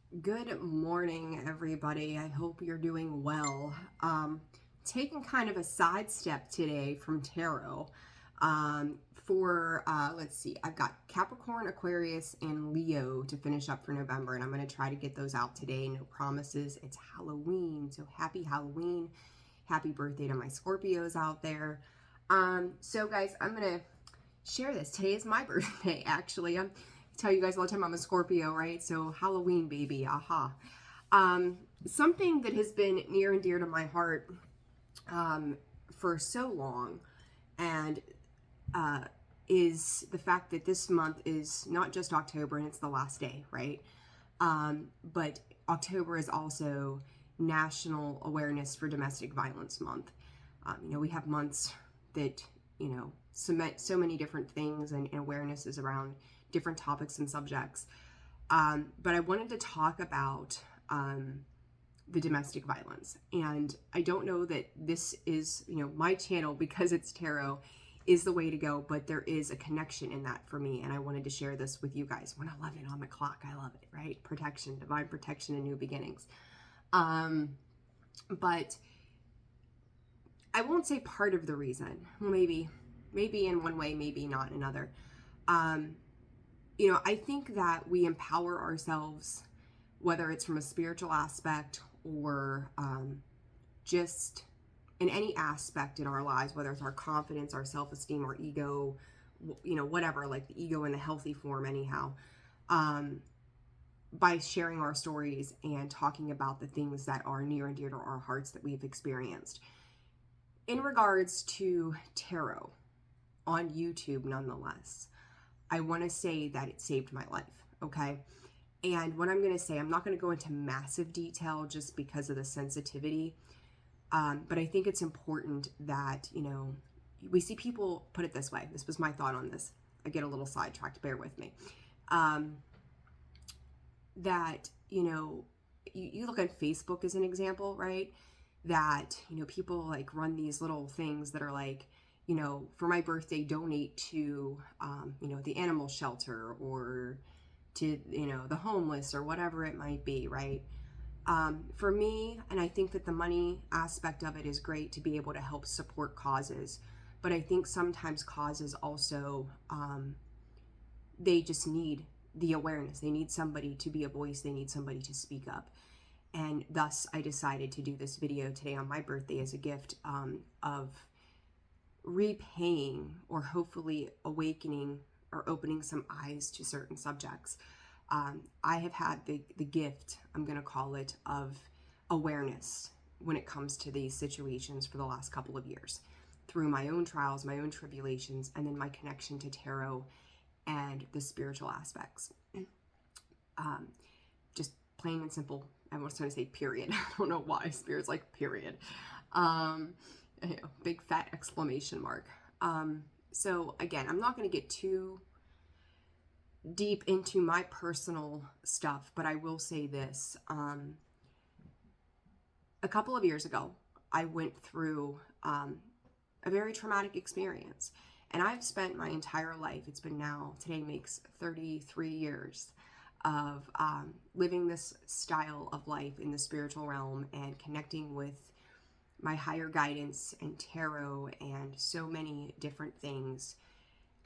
Good morning, everybody. I hope you're doing well. Taking kind of a sidestep today from tarot let's see, I've got Capricorn, Aquarius, and Leo to finish up for November, and I'm going to try to get those out today. No promises. It's Halloween, so happy Halloween. Happy birthday to my Scorpios out there. So guys, I'm going to share this. Today is my birthday, actually. I tell you guys all the time I'm a Scorpio, right? So Halloween, baby, aha. Something that has been near and dear to my heart for so long, and is the fact that this month is not just October and it's the last day, right? But October is also National Awareness for Domestic Violence Month. We have months that, cement so many different things and awarenesses around different topics and subjects. But I wanted to talk about the domestic violence. And I don't know that this is, my channel, because it's tarot, is the way to go, but there is a connection in that for me. And I wanted to share this with you guys. 1:11 on the clock. I love it, right? Protection, divine protection, and new beginnings. But I won't say part of the reason. Well, maybe in one way, maybe not in another. I think that we empower ourselves, whether it's from a spiritual aspect or just in any aspect in our lives, whether it's our confidence, our self-esteem, our ego, whatever, like the ego in the healthy form anyhow, by sharing our stories and talking about the things that are near and dear to our hearts that we've experienced. In regards to tarot on YouTube, nonetheless, I want to say that it saved my life, okay? And what I'm going to say, I'm not going to go into massive detail just because of the sensitivity, but I think it's important that, we see people, put it this way, this was my thought on this, I get a little sidetracked, bear with me, that, you look at Facebook as an example, right? That, people like run these little things that are like, for my birthday, donate to, the animal shelter or to, the homeless or whatever it might be, right? For me, and I think that the money aspect of it is great to be able to help support causes, but I think sometimes causes also, they just need the awareness. They need somebody to be a voice. They need somebody to speak up. And thus, I decided to do this video today on my birthday as a gift of repaying or hopefully awakening or opening some eyes to certain subjects. I have had the gift, I'm going to call it, of awareness when it comes to these situations for the last couple of years through my own trials, my own tribulations, and then my connection to tarot and the spiritual aspects. Just plain and simple. I was trying to say period. I don't know why. Spirit's like period. Big fat exclamation mark. So again, I'm not going to get too deep into my personal stuff, but I will say this. A couple of years ago, I went through a very traumatic experience. And I've spent my entire life, it's been now, today makes 33 years of living this style of life in the spiritual realm and connecting with my higher guidance and tarot and so many different things.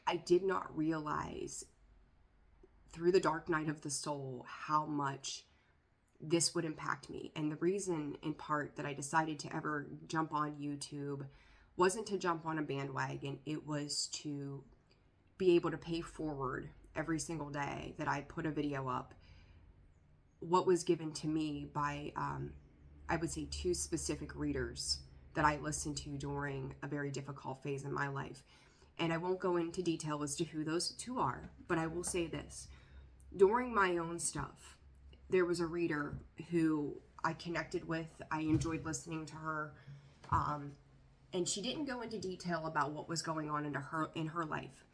I did not realize through the dark night of the soul how much this would impact me. And the reason in part that I decided to ever jump on YouTube wasn't to jump on a bandwagon. It was to be able to pay forward every single day that I put a video up what was given to me by, I would say, two specific readers that I listened to during a very difficult phase in my life. And I won't go into detail as to who those two are, but I will say this. During my own stuff, there was a reader who I connected with. I enjoyed listening to her. And she didn't go into detail about what was going on in her life.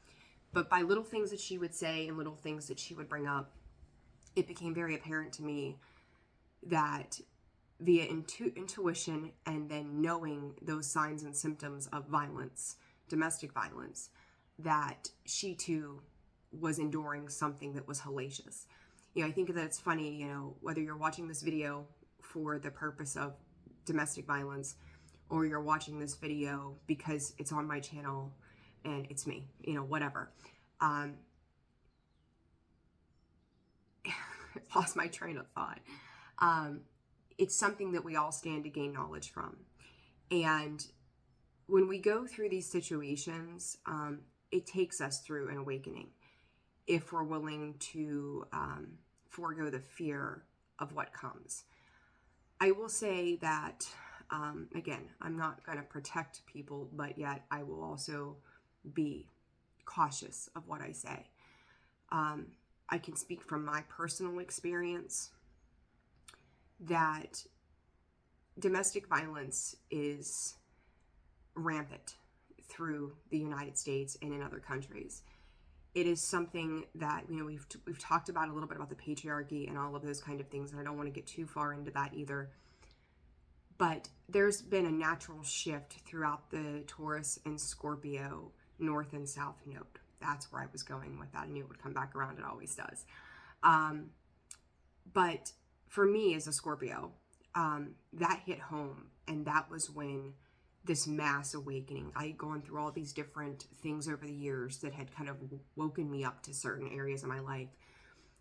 But by little things that she would say and little things that she would bring up, it became very apparent to me that via intuition and then knowing those signs and symptoms of violence, domestic violence, that she too was enduring something that was hellacious. I think that it's funny, whether you're watching this video for the purpose of domestic violence, or you're watching this video because it's on my channel and it's me, whatever. Lost my train of thought. It's something that we all stand to gain knowledge from. And when we go through these situations, it takes us through an awakening if we're willing to forego the fear of what comes. I will say that, again, I'm not going to protect people, but yet I will also be cautious of what I say. I can speak from my personal experience that domestic violence is rampant through the United States and in other countries. It is something that, we've talked about a little bit about the patriarchy and all of those kind of things, and I don't want to get too far into that either. But there's been a natural shift throughout the Taurus and Scorpio North and South node. That's where I was going with that. I knew it would come back around. It always does. But for me as a Scorpio, that hit home, and that was when this mass awakening. I had gone through all these different things over the years that had kind of woken me up to certain areas of my life.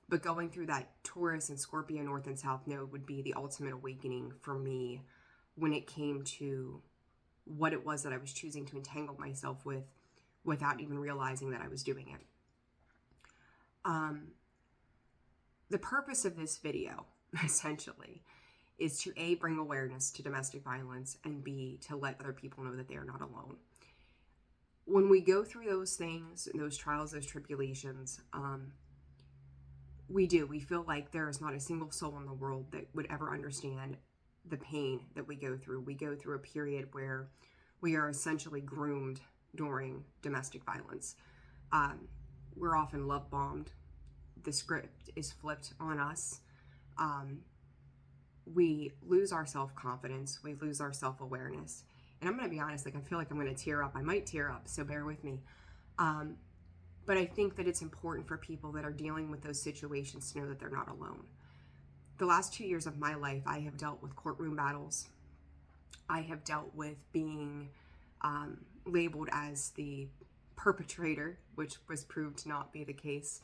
But going through that Taurus and Scorpio North and South node would be the ultimate awakening for me when it came to what it was that I was choosing to entangle myself with without even realizing that I was doing it. The purpose of this video, essentially, is to A, bring awareness to domestic violence, and B, to let other people know that they are not alone. When we go through those things, those trials, those tribulations, we feel like there is not a single soul in the world that would ever understand the pain that we go through. We go through a period where we are essentially groomed during domestic violence. We're often love bombed. The script is flipped on us. We lose our self-confidence. We lose our self-awareness. And I'm going to be honest, I feel like I'm going to tear up. I might tear up, so bear with me. But I think that it's important for people that are dealing with those situations to know that they're not alone. The last 2 years of my life, I have dealt with courtroom battles. I have dealt with being labeled as the perpetrator, which was proved to not be the case.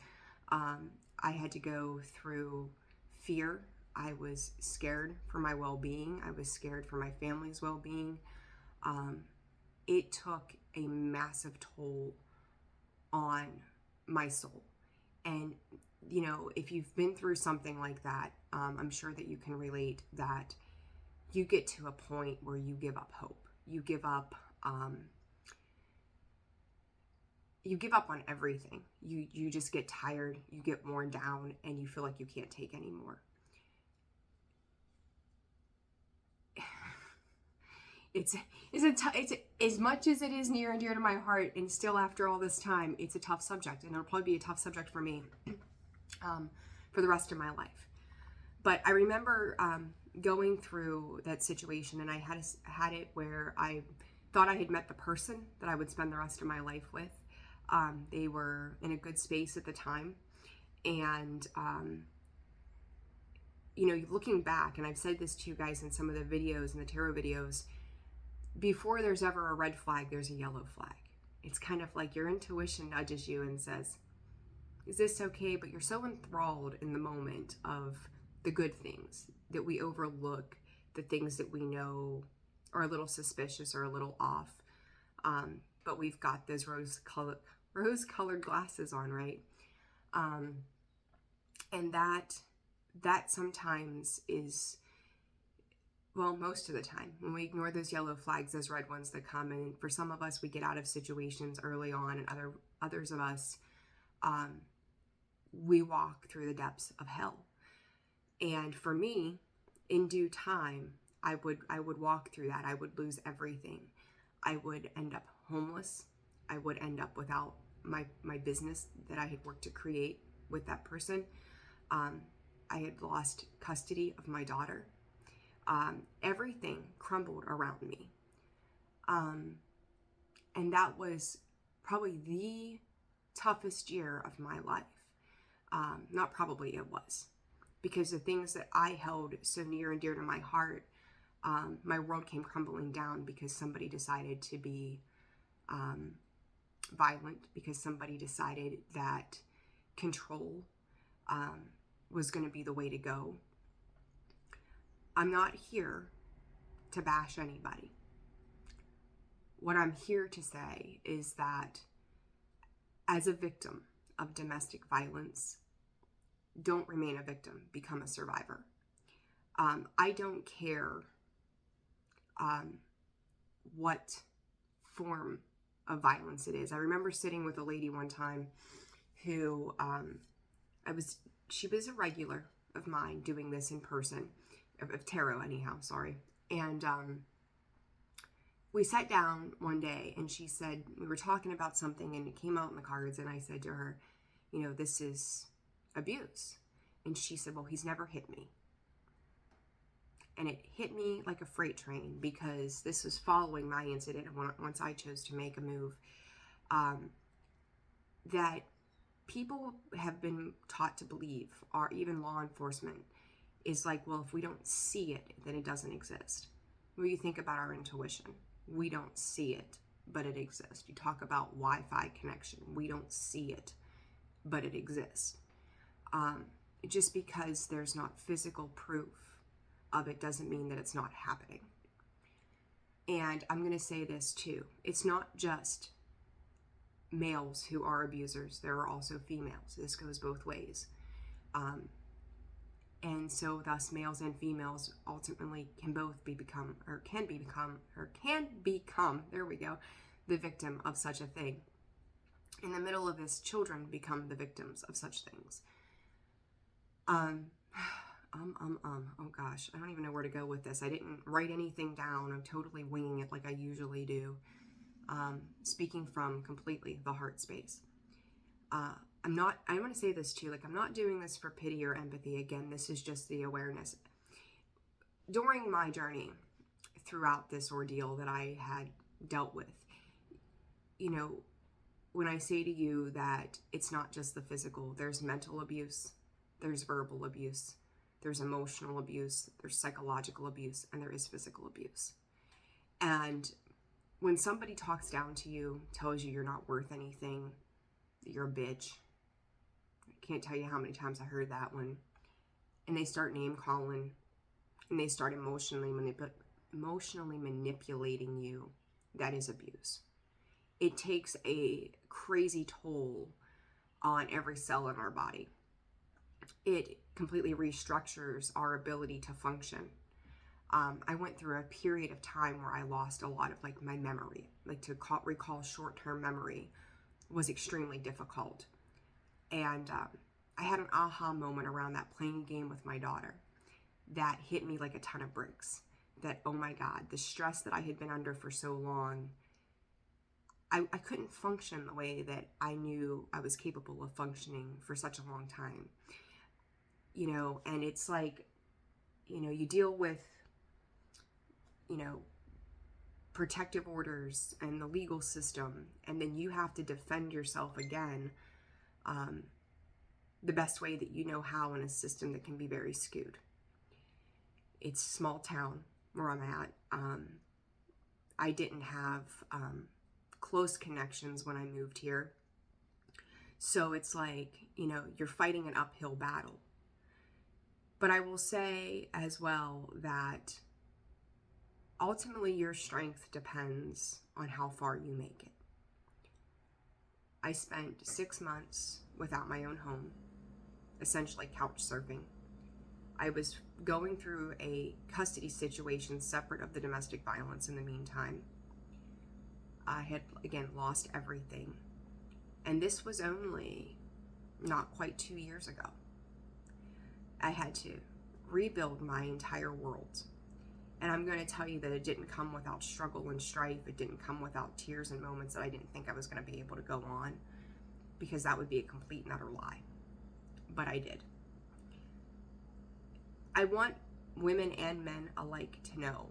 I had to go through fear. I was scared for my well-being. I was scared for my family's well-being. It took a massive toll on my soul. And, if you've been through something like that, I'm sure that you can relate that you get to a point where you give up hope. You give up on everything. You just get tired, you get worn down, and you feel like you can't take anymore. It's as much as it is near and dear to my heart, and still after all this time, it's a tough subject, and it'll probably be a tough subject for me for the rest of my life. But I remember going through that situation, and I had it where I thought I had met the person that I would spend the rest of my life with. They were in a good space at the time, and looking back, and I've said this to you guys in some of the videos and the tarot videos, before there's ever a red flag, there's a yellow flag. It's kind of like your intuition nudges you and says, is this okay? But you're so enthralled in the moment of the good things that we overlook the things that we know are a little suspicious or a little off. But we've got those rose-colored glasses on, right? And that sometimes is, well, most of the time, when we ignore those yellow flags, those red ones that come in, for some of us, we get out of situations early on, and others of us, we walk through the depths of hell. And for me, in due time, I would walk through that. I would lose everything. I would end up homeless. I would end up without my business that I had worked to create with that person. I had lost custody of my daughter. Everything crumbled around me. And that was probably the toughest year of my life. Not probably, it was. Because the things that I held so near and dear to my heart, my world came crumbling down because somebody decided to be violent, because somebody decided that control was going to be the way to go. I'm not here to bash anybody. What I'm here to say is that as a victim of domestic violence, don't remain a victim, become a survivor. I don't care what form of violence it is. I remember sitting with a lady one time who she was a regular of mine doing this in person, of tarot anyhow, sorry. And we sat down one day and she said, we were talking about something and it came out in the cards, and I said to her, you know, this is abuse. And she said, well, he's never hit me. And it hit me like a freight train, because this was following my incident once I chose to make a move, that people have been taught to believe, or even law enforcement, is like, well, if we don't see it, then it doesn't exist. When you think about our intuition, we don't see it, but it exists. You talk about Wi-Fi connection. We don't see it, but it exists. Just because there's not physical proof of it doesn't mean that it's not happening. And I'm going to say this too. It's not just males who are abusers. There are also females. This goes both ways. And so thus males and females ultimately can become, there we go, the victim of such a thing. In the middle of this, children become the victims of such things. Oh gosh, I don't even know where to go with this. I didn't write anything down. I'm totally winging it like I usually do. Speaking from completely the heart space. I want to say this too, like, I'm not doing this for pity or empathy. Again, this is just the awareness. During my journey throughout this ordeal that I had dealt with, you know, when I say to you that it's not just the physical, there's mental abuse, there's verbal abuse, there's emotional abuse, there's psychological abuse, and there is physical abuse. And when somebody talks down to you, tells you you're not worth anything, you're a bitch. I can't tell you how many times I heard that one. And they start name calling, and they start emotionally manipulating you. That is abuse. It takes a crazy toll on every cell in our body. It completely restructures our ability to function. I went through a period of time where I lost a lot of my memory. To recall short-term memory was extremely difficult. And I had an aha moment around that, playing a game with my daughter, that hit me like a ton of bricks. That, oh my God, the stress that I had been under for so long, I couldn't function the way that I knew I was capable of functioning for such a long time. You know, and it's like, you know, you deal with, you know, protective orders and the legal system, and then you have to defend yourself again the best way that you know how, in a system that can be very skewed. It's a small town where I'm at. I didn't have close connections when I moved here. So it's like, you know, you're fighting an uphill battle. But I will say as well that ultimately your strength depends on how far you make it. I spent 6 months without my own home, essentially couch surfing. I was going through a custody situation separate of the domestic violence in the meantime. I had, again, lost everything. And this was only not quite 2 years ago. I had to rebuild my entire world. And I'm going to tell you that it didn't come without struggle and strife. It didn't come without tears and moments that I didn't think I was going to be able to go on, because that would be a complete and utter lie. But I did. I want women and men alike to know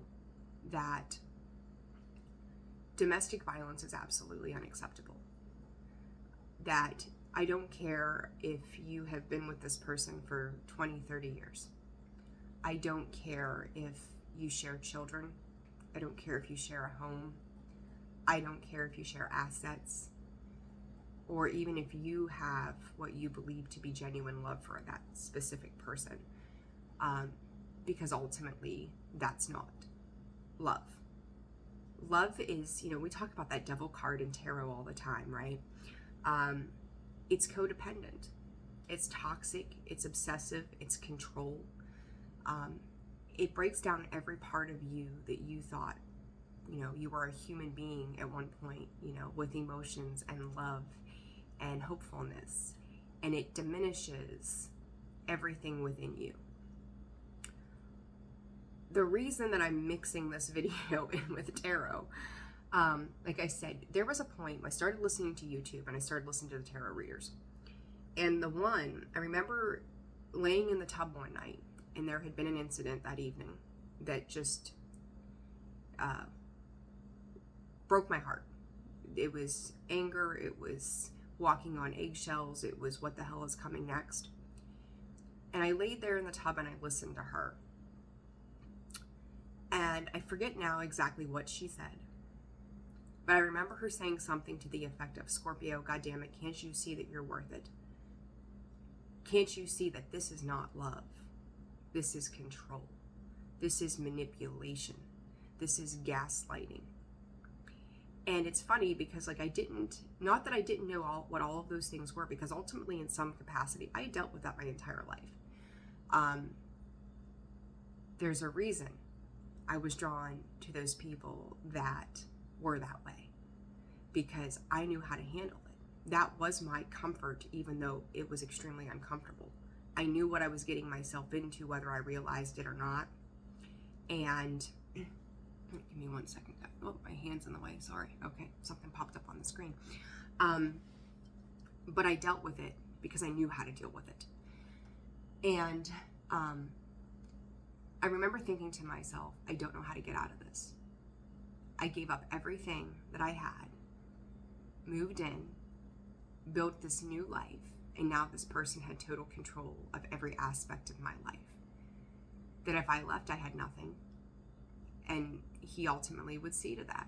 that domestic violence is absolutely unacceptable. That I don't care if you have been with this person for 20, 30 years. I don't care if you share children. I don't care if you share a home. I don't care if you share assets, or even if you have what you believe to be genuine love for that specific person, because ultimately that's not love. Love is, we talk about that devil card in tarot all the time, right? It's codependent, it's toxic, it's obsessive, it's control. It breaks down every part of you that you thought, you were a human being at one point, with emotions and love and hopefulness, and it diminishes everything within you. The reason that I'm mixing this video in with tarot, like I said, there was a point I started listening to YouTube and I started listening to the tarot readers. And I remember laying in the tub one night, and there had been an incident that evening that just broke my heart. It was anger, it was walking on eggshells, it was what the hell is coming next. And I laid there in the tub and I listened to her. And I forget now exactly what she said, but I remember her saying something to the effect of, Scorpio, goddammit, can't you see that you're worth it? Can't you see that this is not love? This is control. This is manipulation. This is gaslighting. And it's funny because not that I didn't know what all of those things were, because ultimately in some capacity, I dealt with that my entire life. There's a reason I was drawn to those people that were that way, because I knew how to handle it. That was my comfort, even though it was extremely uncomfortable. I knew what I was getting myself into, whether I realized it or not. And give me 1 second. Oh, my hand's in the way. Sorry. Okay, something popped up on the screen. But I dealt with it because I knew how to deal with it. And I remember thinking to myself, I don't know how to get out of this. I gave up everything that I had, moved in, built this new life, and now this person had total control of every aspect of my life. That if I left, I had nothing. And he ultimately would see to that.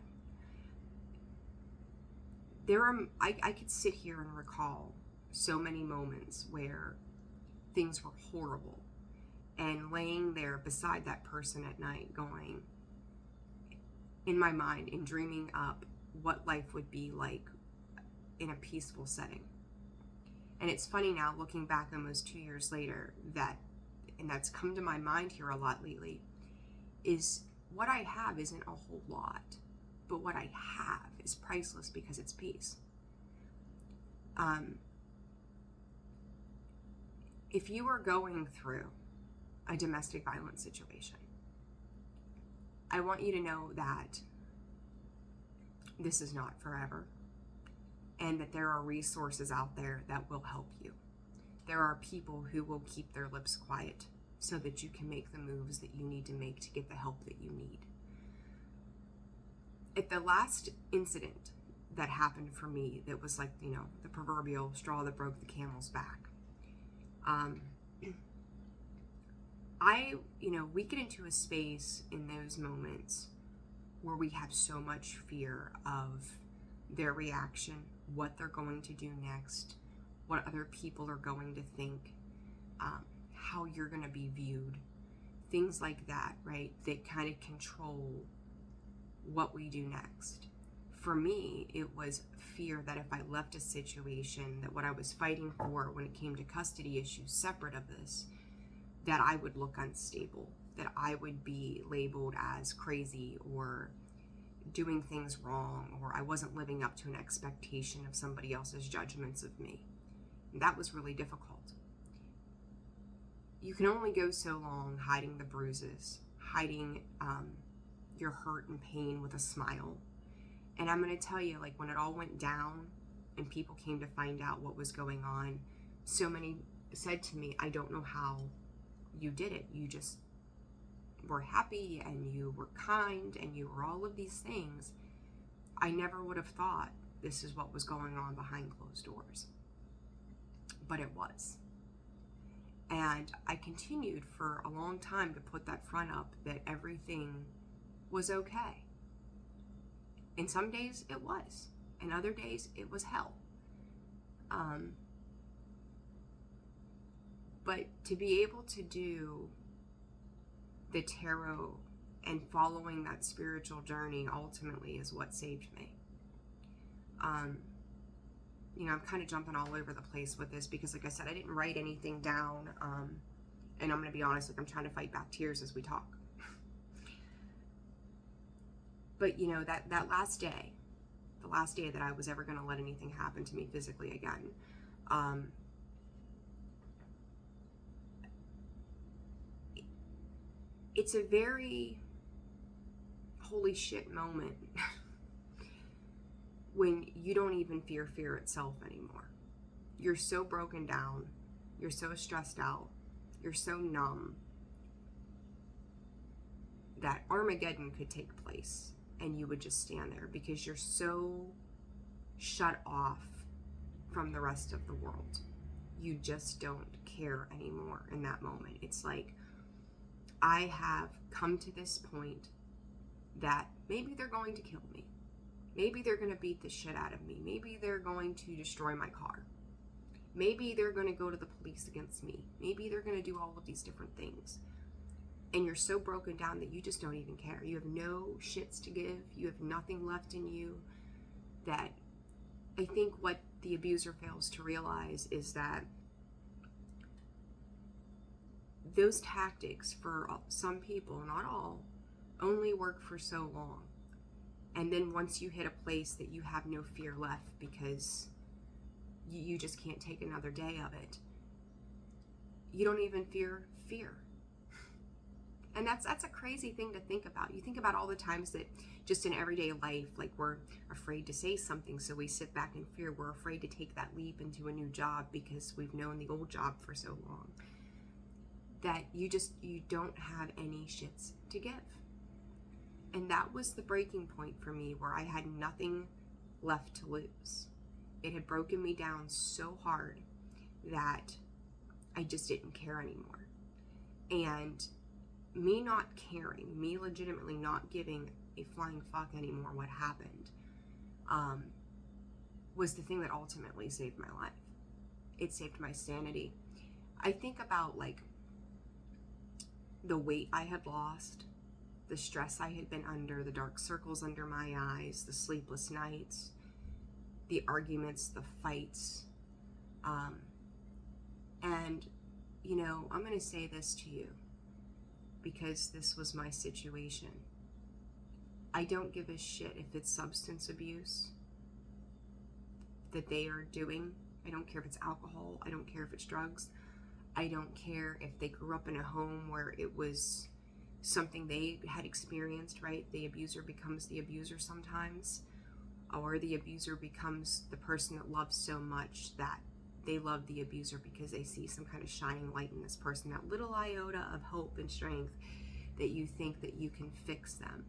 I could sit here and recall so many moments where things were horrible, and laying there beside that person at night going, in my mind, and dreaming up what life would be like in a peaceful setting. And it's funny now, looking back almost 2 years later, and that's come to my mind here a lot lately, is what I have isn't a whole lot, but what I have is priceless because it's peace. If you are going through a domestic violence situation, I want you to know that this is not forever, and that there are resources out there that will help you. There are people who will keep their lips quiet so that you can make the moves that you need to make to get the help that you need. At the last incident that happened for me, that was like, the proverbial straw that broke the camel's back. We get into a space in those moments where we have so much fear of their reaction, what they're going to do next, what other people are going to think, how you're going to be viewed, things like that, right? That kind of control what we do next. For me, it was fear that if I left a situation, that what I was fighting for when it came to custody issues separate of this, that I would look unstable, that I would be labeled as crazy or doing things wrong, or I wasn't living up to an expectation of somebody else's judgments of me. And that was really difficult. You can only go so long hiding the bruises, hiding your hurt and pain with a smile. And I'm going to tell you, when it all went down and people came to find out what was going on, so many said to me, I don't know how you did it. You just were happy, and you were kind, and you were all of these things. I never would have thought this is what was going on behind closed doors. but it was. And I continued for a long time to put that front up that everything was okay. And some days it was, and other days it was hell. But to be able to do the tarot and following that spiritual journey ultimately is what saved me. You know, I'm kind of jumping all over the place with this because, like I said, I didn't write anything down. And I'm going to be honest, like, I'm trying to fight back tears as we talk. But, you know, that last day, the last day that I was ever going to let anything happen to me physically again, it's a very holy shit moment when you don't even fear fear itself anymore. You're so broken down, you're so stressed out, you're so numb that Armageddon could take place and you would just stand there because you're so shut off from the rest of the world. You just don't care anymore in that moment. It's like, I have come to this point that maybe they're going to kill me. Maybe they're going to beat the shit out of me. Maybe they're going to destroy my car. Maybe they're going to go to the police against me. Maybe they're going to do all of these different things. And you're so broken down that you just don't even care. You have no shits to give. You have nothing left in you. That I think what the abuser fails to realize is that those tactics for some people, not all, only work for so long. And then once you hit a place that you have no fear left because you just can't take another day of it, you don't even fear fear. And that's a crazy thing to think about. You think about all the times that just in everyday life, like, we're afraid to say something, so we sit back in fear. We're afraid to take that leap into a new job because we've known the old job for so long. That you don't have any shits to give. And that was the breaking point for me, where I had nothing left to lose. It had broken me down so hard that I just didn't care anymore. And me not caring, me legitimately not giving a flying fuck anymore what happened, was the thing that ultimately saved my life. It saved my sanity. I think about, like, the weight I had lost, the stress I had been under, the dark circles under my eyes, the sleepless nights, the arguments, the fights. And, you know, I'm going to say this to you because this was my situation. I don't give a shit if it's substance abuse that they are doing. I don't care if it's alcohol. I don't care if it's drugs. I don't care if they grew up in a home where it was something they had experienced, right? The abuser becomes the abuser sometimes, or the abuser becomes the person that loves so much that they love the abuser because they see some kind of shining light in this person, that little iota of hope and strength that you think that you can fix them,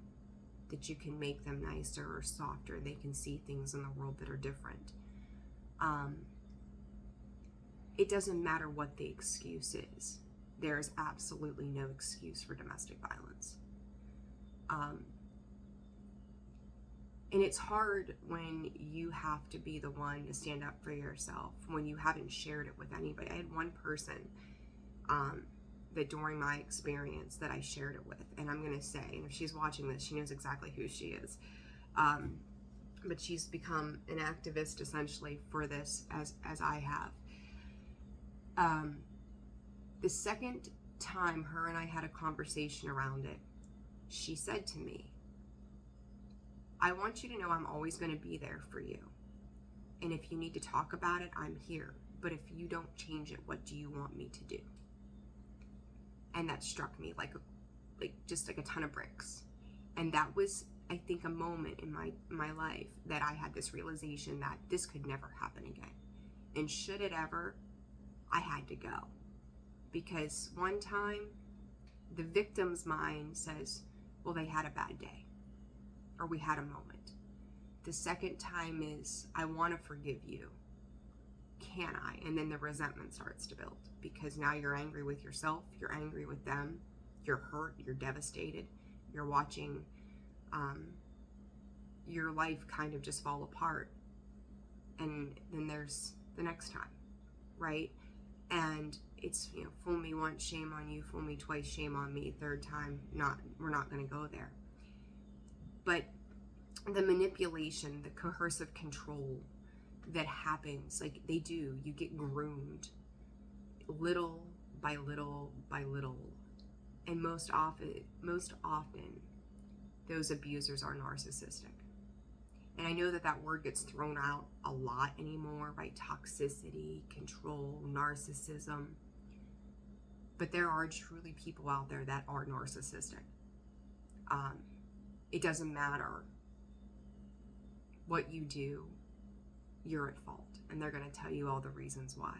that you can make them nicer or softer. They can see things in the world that are different. It doesn't matter what the excuse is. There's absolutely no excuse for domestic violence. And it's hard when you have to be the one to stand up for yourself, when you haven't shared it with anybody. I had one person that during my experience that I shared it with, and I'm going to say, and if she's watching this, she knows exactly who she is. But she's become an activist essentially for this as I have. The second time her and I had a conversation around it, she said to me, I want you to know I'm always going to be there for you. And if you need to talk about it, I'm here. But if you don't change it, what do you want me to do? And that struck me like just like a ton of bricks. And that was, I think, a moment in my life that I had this realization that this could never happen again. And should it ever, I had to go. Because one time, the victim's mind says, well, they had a bad day, or we had a moment. The second time is, I want to forgive you, can I? And then the resentment starts to build, because now you're angry with yourself, you're angry with them, you're hurt, you're devastated, you're watching your life kind of just fall apart. And then there's the next time, right? And it's, you know, fool me once, shame on you, fool me twice, shame on me, third time, we're not going to go there. But the manipulation, the coercive control that happens, like they do, you get groomed little by little by little. And most often those abusers are narcissistic. And I know that word gets thrown out a lot anymore, right? Toxicity, control, narcissism. But there are truly people out there that are narcissistic. It doesn't matter what you do, you're at fault. And they're going to tell you all the reasons why.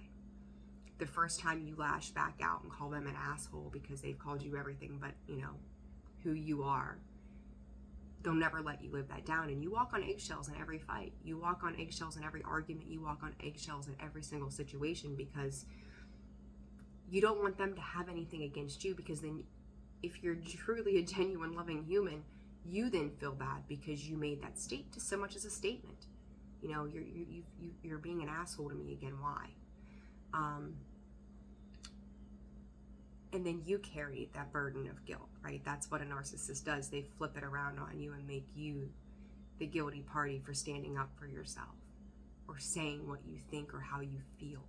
The first time you lash back out and call them an asshole because they've called you everything but, you know, who you are, they'll never let you live that down. And you walk on eggshells in every fight. You walk on eggshells in every argument. You walk on eggshells in every single situation, because you don't want them to have anything against you, because then if you're truly a genuine loving human, you then feel bad because you made that state to so much as a statement. You know, you're being an asshole to me again. Why? And then you carry that burden of guilt, right? That's what a narcissist does. They flip it around on you and make you the guilty party for standing up for yourself or saying what you think or how you feel.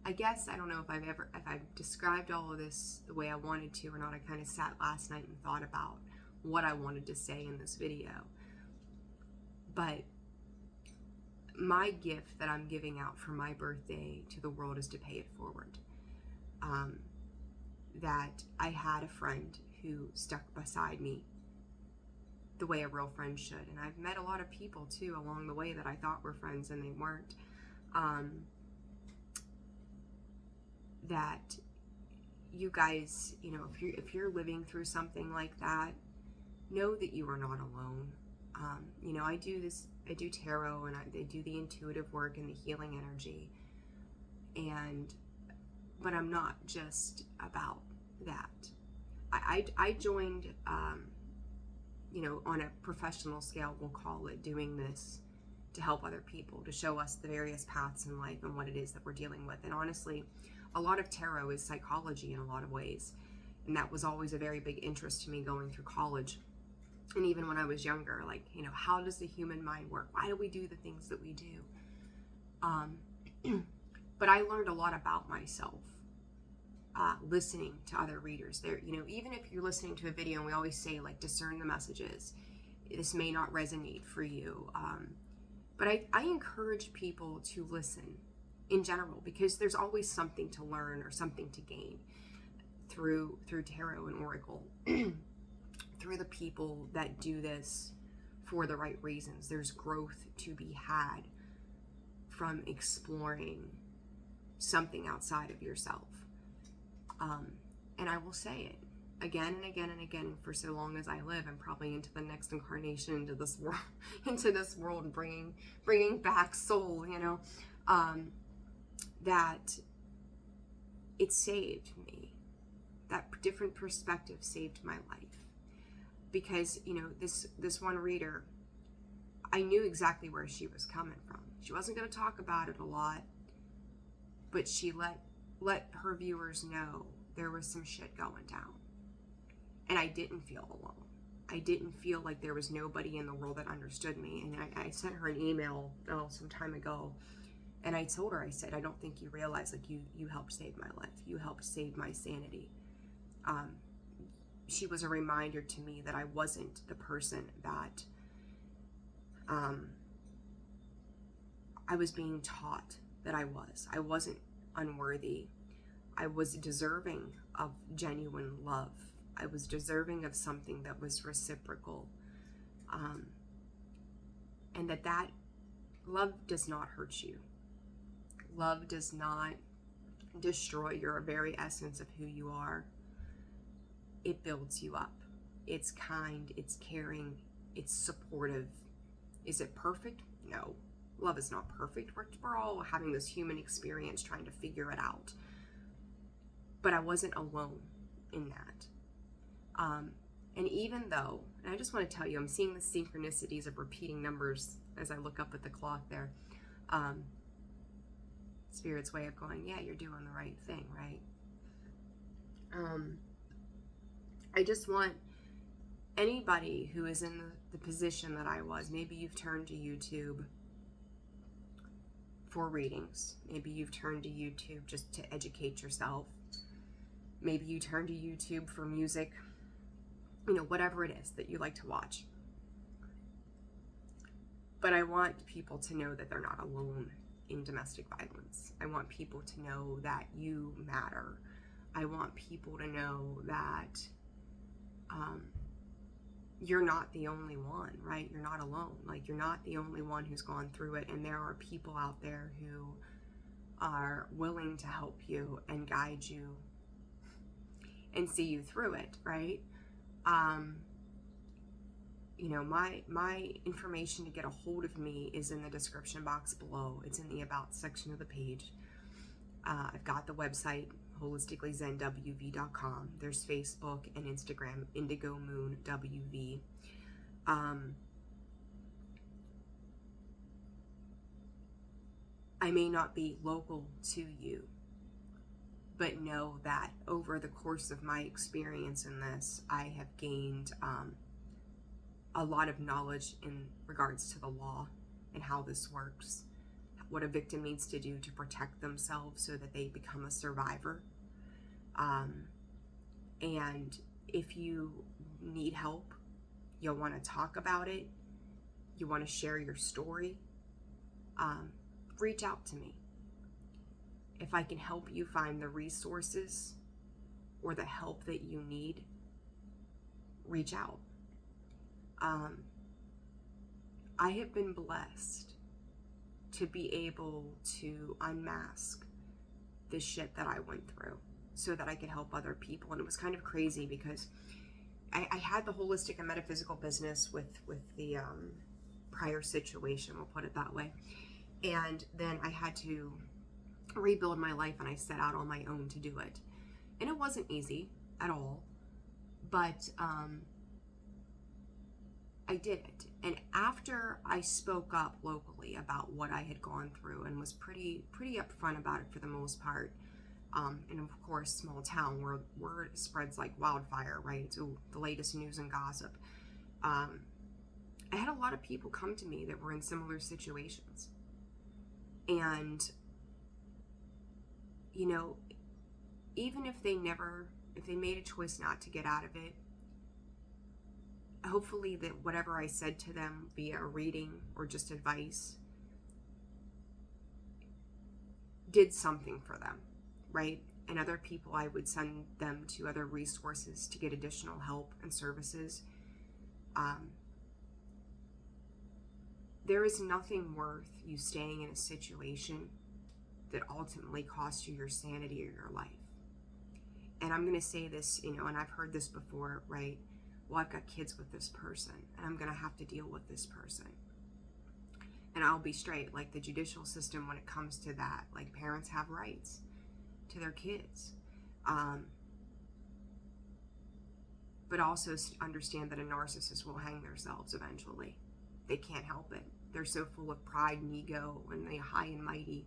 I guess, I don't know if I've described all of this the way I wanted to or not. I kind of sat last night and thought about what I wanted to say in this video. But my gift that I'm giving out for my birthday to the world is to pay it forward. That I had a friend who stuck beside me the way a real friend should. And I've met a lot of people too along the way that I thought were friends and they weren't. That you guys, you know, if you're living through something like that, know that you are not alone. You know, I do tarot, and I do the intuitive work and the healing energy, but I'm not just about that. I joined, you know, on a professional scale, we'll call it, doing this to help other people, to show us the various paths in life and what it is that we're dealing with. And honestly, a lot of tarot is psychology in a lot of ways, and that was always a very big interest to me going through college. And even when I was younger, like, you know, how does the human mind work? Why do we do the things that we do? But I learned a lot about myself listening to other readers. There, you know, even if you're listening to a video, and we always say, like, discern the messages. This may not resonate for you. But I encourage people to listen in general, because there's always something to learn or something to gain through tarot and oracle. Through the people that do this for the right reasons. There's growth to be had from exploring something outside of yourself. And I will say it again and again and again for so long as I live, and probably into the next incarnation, into this world, and bringing back soul, you know, that it saved me. That different perspective saved my life. Because, you know, this one reader, I knew exactly where she was coming from. She wasn't going to talk about it a lot, but she let her viewers know there was some shit going down. And I didn't feel alone. I didn't feel like there was nobody in the world that understood me. And I sent her an email some time ago, and I told her, I said, I don't think you realize, like, you helped save my life. You helped save my sanity. She was a reminder to me that I wasn't the person that I was being taught that I was. I wasn't unworthy. I was deserving of genuine love. I was deserving of something that was reciprocal. And that love does not hurt you. Love does not destroy your very essence of who you are. It builds you up. It's kind, it's caring, it's supportive, Is it perfect? No. Love is not perfect. We're all having this human experience trying to figure it out. But I wasn't alone in that. And even though, and I just want to tell you, I'm seeing the synchronicities of repeating numbers as I look up at the clock there. Spirit's way of going, yeah, you're doing the right thing, right? I just want anybody who is in the position that I was, maybe you've turned to YouTube for readings. Maybe you've turned to YouTube just to educate yourself. Maybe you turn to YouTube for music, whatever it is that you like to watch. But I want people to know that they're not alone in domestic violence. I want people to know that you matter. I want people to know that you're not the only one, right? You're not alone. Like, you're not the only one who's gone through it, and there are people out there who are willing to help you and guide you and see you through it, right? My information to get a hold of me is in the description box below. It's in the About section of the page. I've got the website, holisticallyzenwv.com. There's Facebook and Instagram, Indigo Moon WV. I may not be local to you, but know that over the course of my experience in this, I have gained a lot of knowledge in regards to the law and how this works, what a victim needs to do to protect themselves so that they become a survivor. And if you need help, you'll want to talk about it, you want to share your story, reach out to me. If I can help you find the resources or the help that you need, reach out. I have been blessed to be able to unmask the shit that I went through so that I could help other people. And it was kind of crazy because I had the holistic and metaphysical business with the prior situation, we'll put it that way. And then I had to rebuild my life, and I set out on my own to do it. And it wasn't easy at all, but I did it. And after I spoke up locally about what I had gone through and was pretty upfront about it for the most part, and of course, small town where word spreads like wildfire, right? So the latest news and gossip. I had a lot of people come to me that were in similar situations. And, even if they made a choice not to get out of it, hopefully that whatever I said to them via a reading or just advice did something for them, right? And other people, I would send them to other resources to get additional help and services. There is nothing worth you staying in a situation that ultimately costs you your sanity or your life. And I'm going to say this, and I've heard this before, right? Well, I've got kids with this person, and I'm going to have to deal with this person. And I'll be straight, like the judicial system, when it comes to that, like parents have rights to their kids. But also understand that a narcissist will hang themselves eventually. They can't help it. They're so full of pride and ego, and they high and mighty.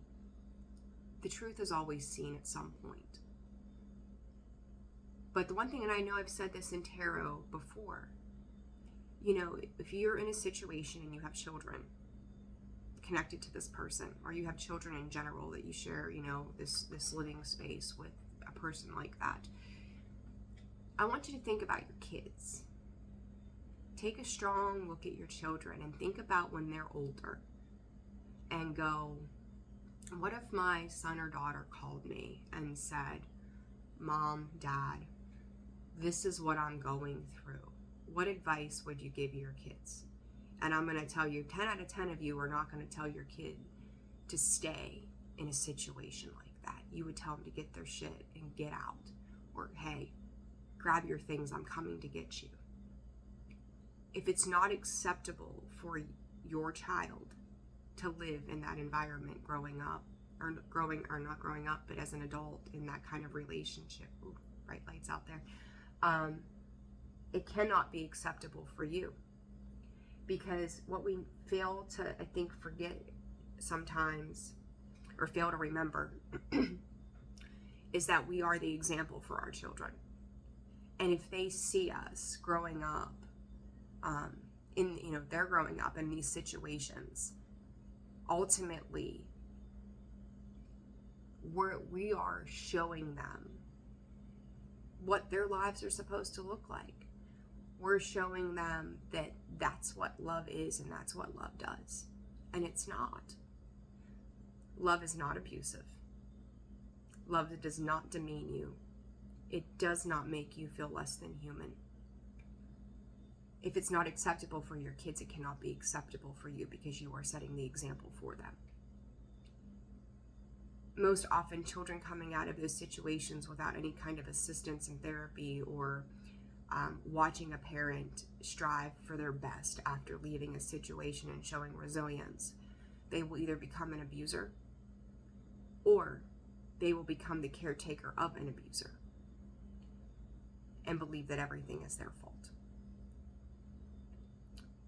The truth is always seen at some point. But the one thing, and I know I've said this in tarot before, if you're in a situation and you have children connected to this person, or you have children in general that you share, this living space with a person like that, I want you to think about your kids. Take a strong look at your children and think about when they're older and go, what if my son or daughter called me and said, Mom, Dad, this is what I'm going through. What advice would you give your kids? And I'm going to tell you, 10 out of 10 of you are not going to tell your kid to stay in a situation like that. You would tell them to get their shit and get out. Or, hey, grab your things, I'm coming to get you. If it's not acceptable for your child to live in that environment growing up, or not growing up, but as an adult in that kind of relationship. Ooh, bright lights out there. It cannot be acceptable for you, because what we fail to, I think, forget sometimes, or fail to remember, is that we are the example for our children. And if they see us growing up, they're growing up in these situations, ultimately, we are showing them what their lives are supposed to look like. We're showing them that that's what love is and that's what love does. And it's not. Love is not abusive. Love does not demean you. It does not make you feel less than human. If it's not acceptable for your kids, it cannot be acceptable for you, because you are setting the example for them. Most often, children coming out of those situations without any kind of assistance in therapy, or watching a parent strive for their best after leaving a situation and showing resilience, they will either become an abuser, or they will become the caretaker of an abuser and believe that everything is their fault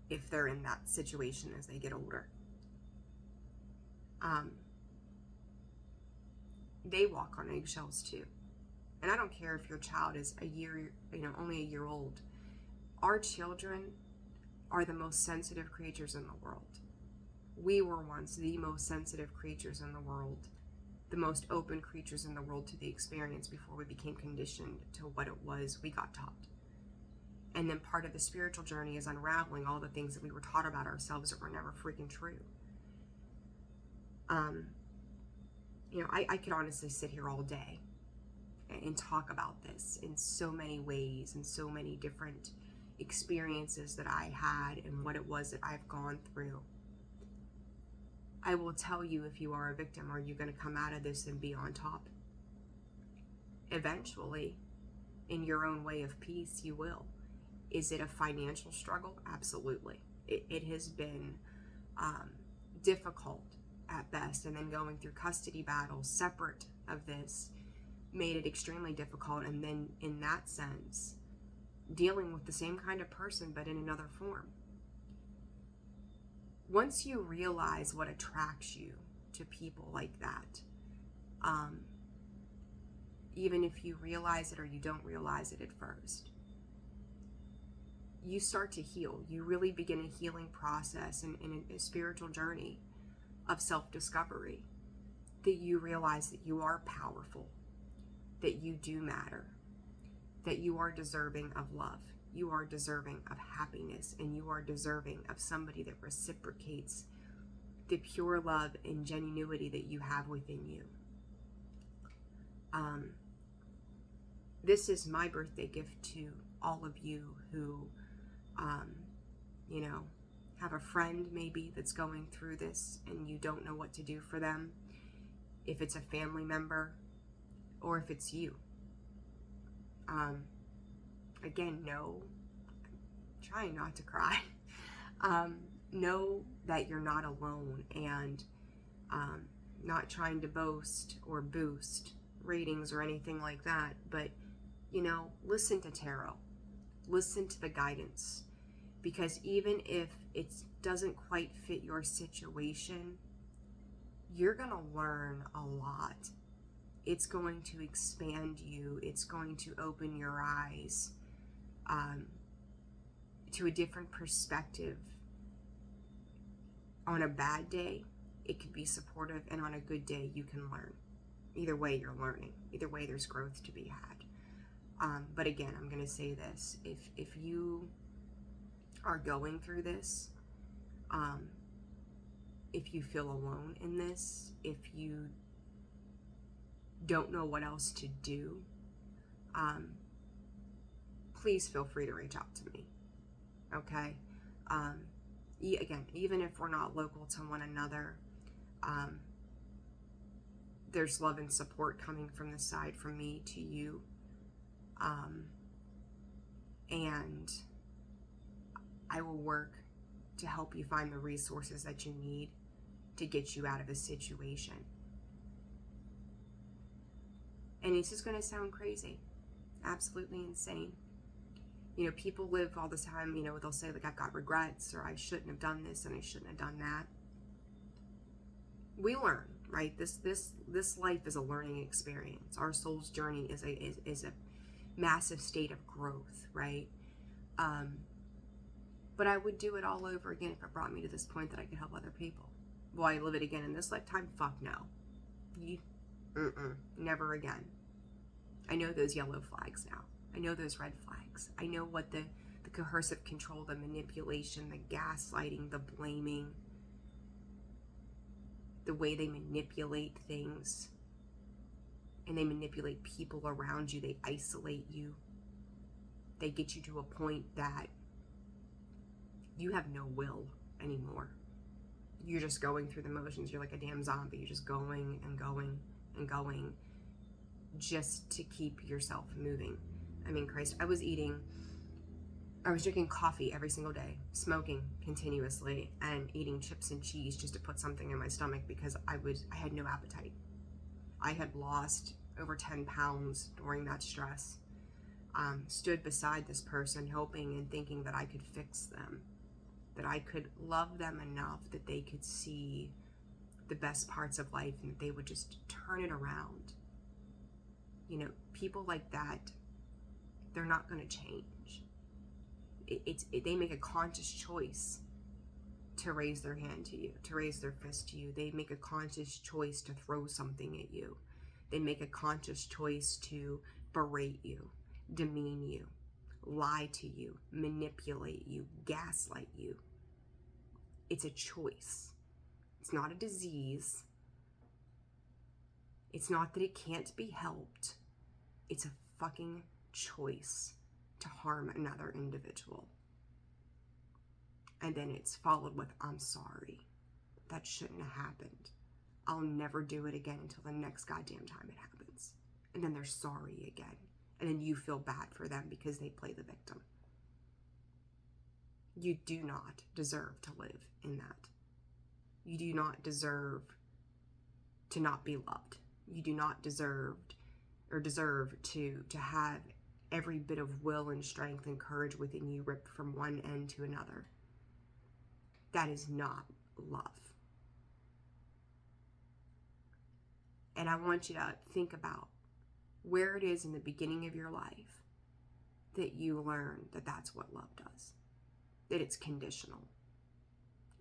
if they're in that situation as they get older. They walk on eggshells too. And I don't care if your child is only a year old. Our children are the most sensitive creatures in the world. We were once the most sensitive creatures in the world, the most open creatures in the world to the experience before we became conditioned to what it was we got taught. And then part of the spiritual journey is unraveling all the things that we were taught about ourselves that were never freaking true. I could honestly sit here all day and talk about this in so many ways and so many different experiences that I had and what it was that I've gone through. I will tell you, if you are a victim, are you going to come out of this and be on top? Eventually, in your own way of peace, you will. Is it a financial struggle? Absolutely. It has been difficult at best, and then going through custody battles separate of this made it extremely difficult. And then in that sense, dealing with the same kind of person but in another form. Once you realize what attracts you to people like that, even if you realize it or you don't realize it at first, you start to heal. You really begin a healing process and a spiritual journey of self-discovery, that you realize that you are powerful, that you do matter, that you are deserving of love, you are deserving of happiness, and you are deserving of somebody that reciprocates the pure love and genuinity that you have within you. This is my birthday gift to all of you who, have a friend maybe that's going through this and you don't know what to do for them. If it's a family member or if it's you. Again, trying not to cry. Know that you're not alone, and not trying to boast or boost ratings or anything like that, but listen to tarot, listen to the guidance, because even if it doesn't quite fit your situation, you're going to learn a lot. It's going to expand you. It's going to open your eyes to a different perspective. On a bad day, it could be supportive, and on a good day, you can learn. Either way, you're learning. Either way, there's growth to be had. But again, I'm going to say this. If you are going through this, if you feel alone in this, if you don't know what else to do, please feel free to reach out to me. Okay? Again, even if we're not local to one another, there's love and support coming from the side from me to you. And I will work to help you find the resources that you need to get you out of a situation. And it's just going to sound crazy, absolutely insane. You know, people live all the time, you know, they'll say like, I've got regrets, or I shouldn't have done this and I shouldn't have done that. We learn, right? This life is a learning experience. Our soul's journey is a massive state of growth, right? But I would do it all over again if it brought me to this point that I could help other people. Will I live it again in this lifetime? Fuck no. Never again. I know those yellow flags now. I know those red flags. I know what the coercive control, the manipulation, the gaslighting, the blaming, the way they manipulate things, and they manipulate people around you. They isolate you. They get you to a point that you have no will anymore. You're just going through the motions. You're like a damn zombie. You're just going and going and going just to keep yourself moving. I mean, Christ, I was drinking coffee every single day, smoking continuously, and eating chips and cheese just to put something in my stomach because I had no appetite. I had lost over 10 pounds during that stress. Stood beside this person hoping and thinking that I could fix them, that I could love them enough that they could see the best parts of life and that they would just turn it around. You know, people like that, they're not going to change. They make a conscious choice to raise their hand to you, to raise their fist to you. They make a conscious choice to throw something at you. They make a conscious choice to berate you, demean you, lie to you, manipulate you, gaslight you. It's a choice. It's not a disease. It's not that it can't be helped. It's a fucking choice to harm another individual. And then it's followed with, I'm sorry. That shouldn't have happened. I'll never do it again until the next goddamn time it happens. And then they're sorry again. And then you feel bad for them because they play the victim. You do not deserve to live in that. You do not deserve to not be loved. You do not deserve to have every bit of will and strength and courage within you ripped from one end to another. That is not love. And I want you to think about where it is in the beginning of your life that you learn that that's what love does. That it's conditional.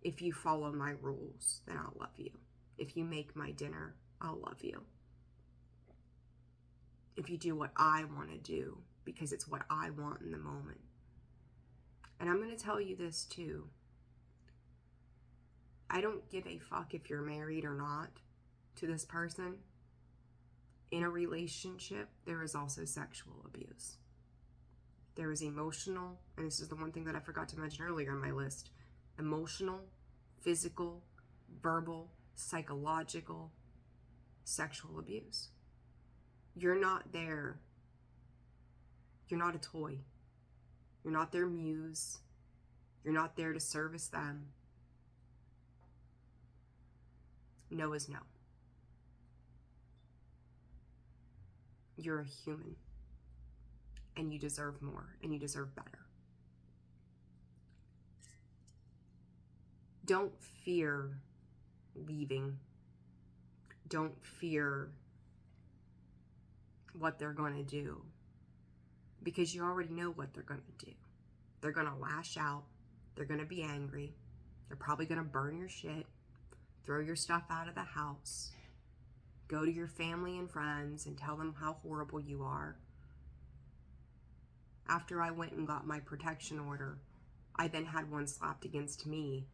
If you follow my rules, then I'll love you. If you make my dinner, I'll love you. If you do what I want to do, because it's what I want in the moment. And I'm going to tell you this too. I don't give a fuck if you're married or not to this person. In a relationship, there is also sexual abuse. There is emotional, and this is the one thing that I forgot to mention earlier on my list, emotional, physical, verbal, psychological, sexual abuse. You're not there. You're not a toy. You're not their muse. You're not there to service them. No is no. You're a human. And you deserve more, and you deserve better. Don't fear leaving. Don't fear what they're going to do, because you already know what they're going to do. They're going to lash out. They're going to be angry. They're probably going to burn your shit, throw your stuff out of the house, go to your family and friends and tell them how horrible you are. After I went and got my protection order, I then had one slapped against me,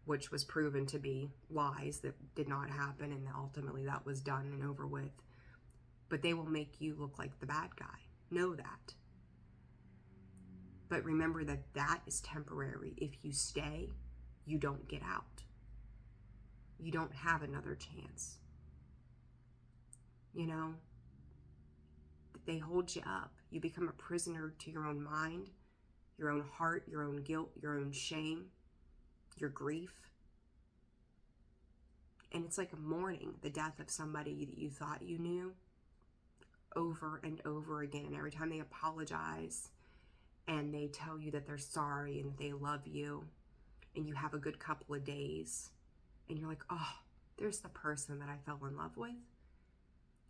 which was proven to be lies that did not happen, and ultimately that was done and over with. But they will make you look like the bad guy. Know that. But remember that that is temporary. If you stay, you don't get out. You don't have another chance. You know, they hold you up. You become a prisoner to your own mind, your own heart, your own guilt, your own shame. your grief. And it's like mourning the death of somebody that you thought you knew over and over again. And every time they apologize and they tell you that they're sorry and they love you, and you have a good couple of days, and you're like, oh, there's the person that I fell in love with.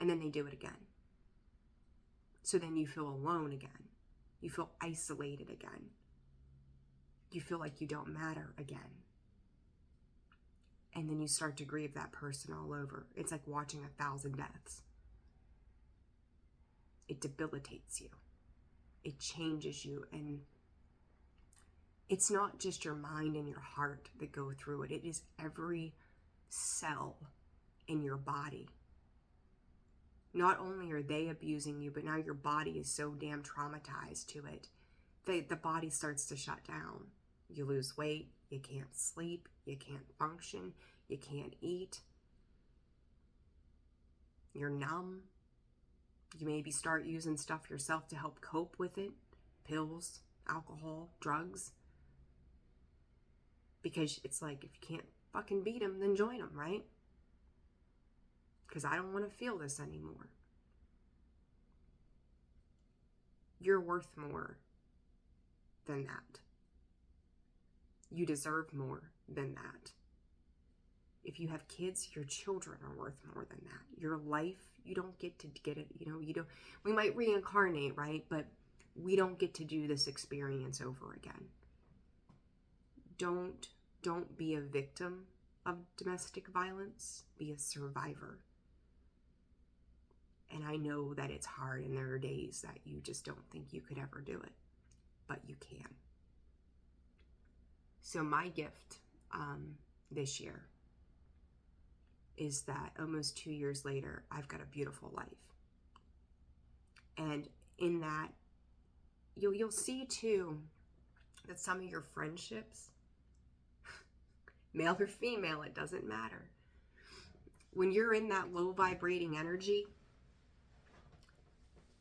And then they do it again. So then you feel alone again. You feel isolated again. You feel like you don't matter again. And then you start to grieve that person all over. It's like watching 1,000 deaths. It debilitates you. It changes you. And it's not just your mind and your heart that go through it. It is every cell in your body. Not only are they abusing you, but now your body is so damn traumatized to it that the body starts to shut down. You lose weight, you can't sleep, you can't function, you can't eat. You're numb. You maybe start using stuff yourself to help cope with it. Pills, alcohol, drugs. Because it's like, if you can't fucking beat them, then join them, right? Because I don't want to feel this anymore. You're worth more than that. You deserve more than that. If you have kids, your children are worth more than that. Your life, you don't get to get it, you don't, we might reincarnate, right? But we don't get to do this experience over again. Don't be a victim of domestic violence. Be a survivor. And I know that it's hard, and there are days that you just don't think you could ever do it, but you can. So my gift this year is that almost 2 years later, I've got a beautiful life. And in that, you'll see too that some of your friendships, male or female, it doesn't matter. When you're in that low vibrating energy,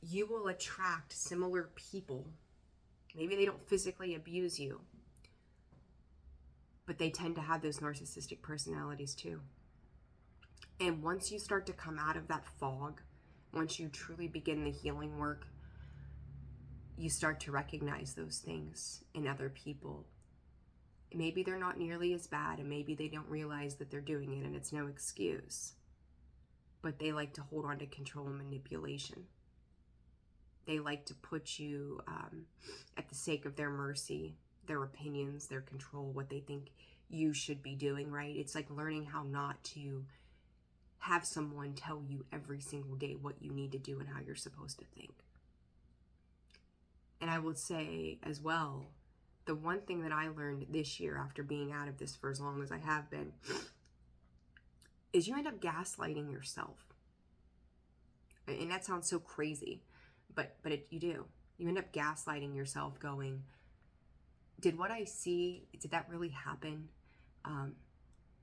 you will attract similar people. Maybe they don't physically abuse you, but they tend to have those narcissistic personalities too. And once you start to come out of that fog, once you truly begin the healing work, you start to recognize those things in other people. Maybe they're not nearly as bad, and maybe they don't realize that they're doing it, and it's no excuse. But they like to hold on to control and manipulation. They like to put you at the sake of their mercy, their opinions, their control, what they think you should be doing, right? It's like learning how not to have someone tell you every single day what you need to do and how you're supposed to think. And I would say as well, the one thing that I learned this year after being out of this for as long as I have been, is you end up gaslighting yourself. And that sounds so crazy, but you do. You end up gaslighting yourself, going, did what I see, did that really happen?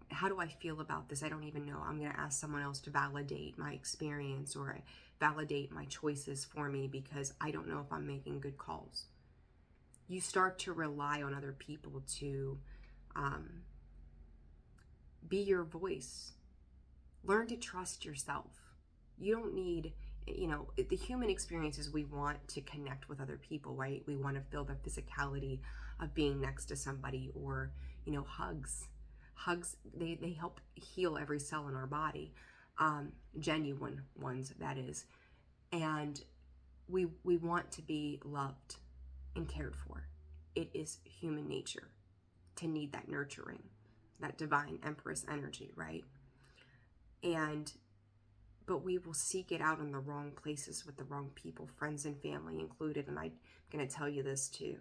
How do I feel about this? I don't even know. I'm going to ask someone else to validate my experience or validate my choices for me because I don't know if I'm making good calls. You start to rely on other people to be your voice. Learn to trust yourself. You don't need, the human experience is we want to connect with other people, right? We want to feel the physicality of being next to somebody, or, hugs. Hugs, they help heal every cell in our body. Genuine ones, that is. And we want to be loved and cared for. It is human nature to need that nurturing, that divine empress energy, right? But we will seek it out in the wrong places with the wrong people, friends and family included. And I'm going to tell you this too.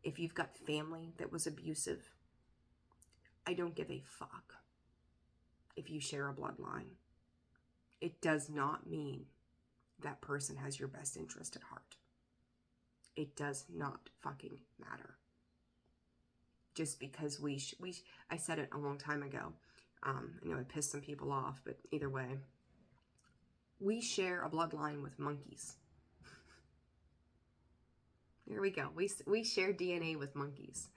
If you've got family that was abusive, I don't give a fuck if you share a bloodline. It does not mean that person has your best interest at heart. It does not fucking matter. Just because I said it a long time ago. I know I pissed some people off, but either way, we share a bloodline with monkeys. There we go. We share DNA with monkeys.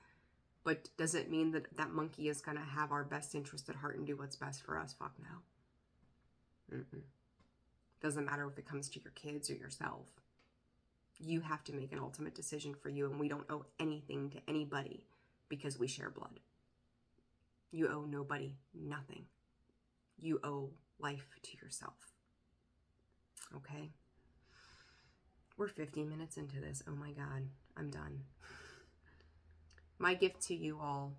But does it mean that that monkey is going to have our best interest at heart and do what's best for us? Fuck no. Doesn't matter if it comes to your kids or yourself. You have to make an ultimate decision for you, and we don't owe anything to anybody because we share blood. You owe nobody nothing. You owe life to yourself. Okay? We're 50 minutes into this. Oh my God, I'm done. My gift to you all,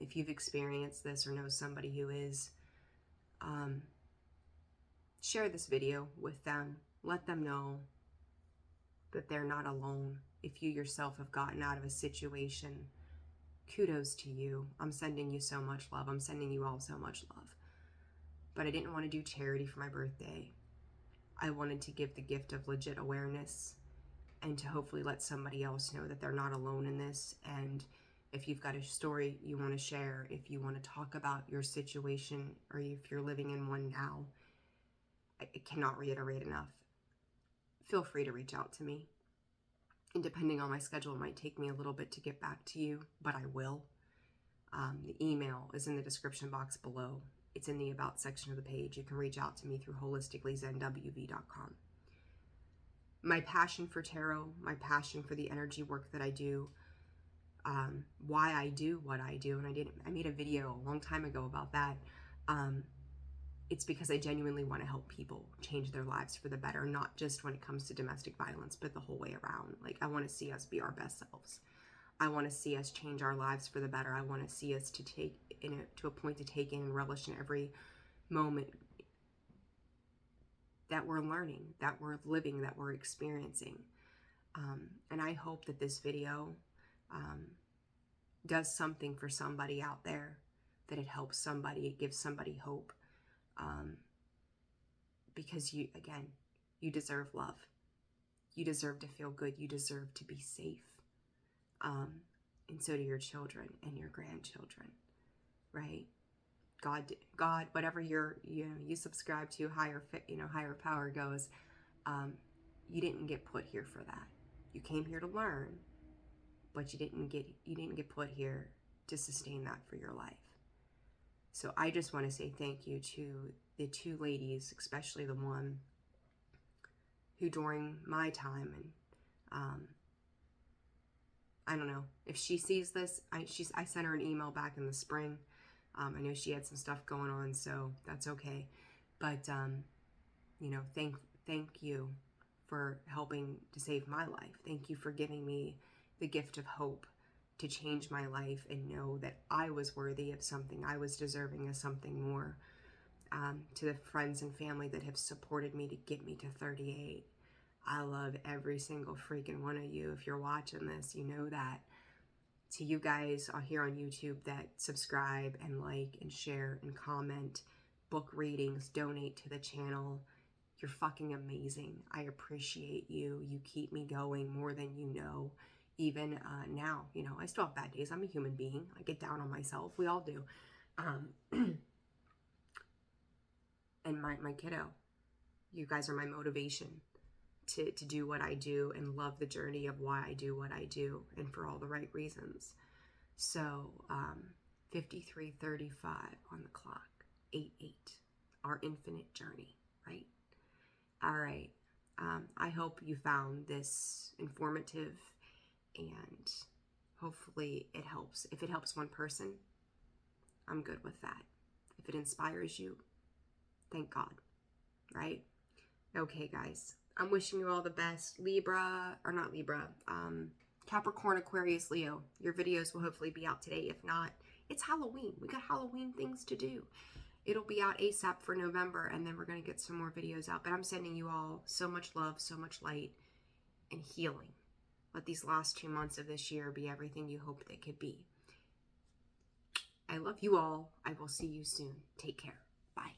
if you've experienced this or know somebody who is, share this video with them. Let them know that they're not alone. If you yourself have gotten out of a situation, kudos to you. I'm sending you so much love. I'm sending you all so much love. But I didn't want to do charity for my birthday. I wanted to give the gift of legit awareness and to hopefully let somebody else know that they're not alone in this. And if you've got a story you want to share, if you want to talk about your situation, or if you're living in one now, I cannot reiterate enough. Feel free to reach out to me. And depending on my schedule, it might take me a little bit to get back to you, but I will. The email is in the description box below. It's in the About section of the page. You can reach out to me through holisticallyzenwv.com. My passion for tarot, my passion for the energy work that I do, why I do what I do, and I made a video a long time ago about that. It's because I genuinely want to help people change their lives for the better, not just when it comes to domestic violence, but the whole way around. Like, I want to see us be our best selves. I want to see us change our lives for the better. I want to see us to a point to take in and relish in every moment that we're learning, that we're living, that we're experiencing. And I hope that this video does something for somebody out there, that it helps somebody, it gives somebody hope. Because you deserve love. You deserve to feel good. You deserve to be safe. And so do your children and your grandchildren, right? God, whatever you subscribe to, higher power goes. You didn't get put here for that. You came here to learn, but you didn't get put here to sustain that for your life. So I just want to say thank you to the two ladies, especially the one who during my time, and I don't know if she sees this. I sent her an email back in the spring. I know she had some stuff going on, so that's okay. But thank you for helping to save my life. Thank you for giving me the gift of hope to change my life and know that I was worthy of something. I was deserving of something more. To the friends and family that have supported me to get me to 38. I love every single freaking one of you. If you're watching this, you know that. To you guys here on YouTube that subscribe and like and share and comment, book readings, donate to the channel. You're fucking amazing. I appreciate you. You keep me going more than you know. Even now, I still have bad days. I'm a human being. I get down on myself. We all do. And my kiddo, you guys are my motivation to do what I do and love the journey of why I do what I do, and for all the right reasons. So 53:35 on the clock, 8/8, our infinite journey, right? All right. I hope you found this informative, and hopefully it helps. If it helps one person, I'm good with that. If it inspires you, thank God, right? Okay, guys. I'm wishing you all the best. Capricorn, Aquarius, Leo. Your videos will hopefully be out today. If not, it's Halloween. We got Halloween things to do. It'll be out ASAP for November, and then we're going to get some more videos out. But I'm sending you all so much love, so much light, and healing. Let these last 2 months of this year be everything you hoped they could be. I love you all. I will see you soon. Take care. Bye.